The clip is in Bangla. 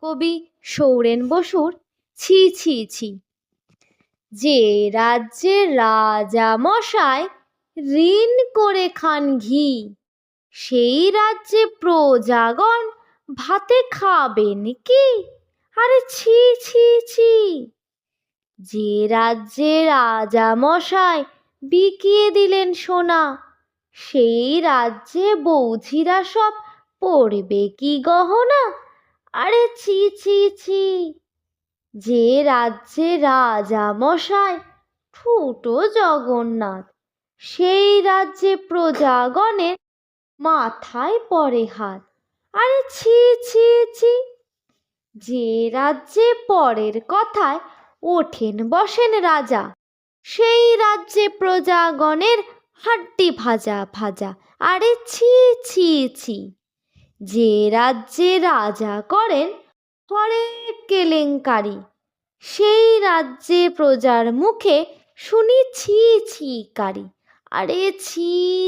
কবি সৌরেন বসুর ছি ছি ছি। যে রাজ্যের রাজা মশাই ঋণ করে খান ঘি, সেই রাজ্যে প্রজাগণ ভাতে খাবেন কি? আরে ছি ছি ছি। যে রাজ্যে রাজা মশাই বিকিয়ে দিলেন সোনা, সেই রাজ্যে বৌঝিরা সব পড়বে কি গহনা? আরে ছি ছি ছি। যে রাজ্যে রাজা মশাই ঠুটো জগন্নাথ, সেই রাজ্যে প্রজাগণের মাথায় পড়ে হাত। আরে ছি ছি ছি। যে রাজ্যে পরের কথায় ওঠেন বসেন রাজা, সেই রাজ্যে প্রজাগণের হাড্ডি ভাজা ভাজা। আরে ছি ছি ছি। যে রাজ্যে রাজা করেন হরেক কেলেঙ্কারি, সেই রাজ্যে প্রজার মুখে শুনি ছি ছি কারি। আরে ছি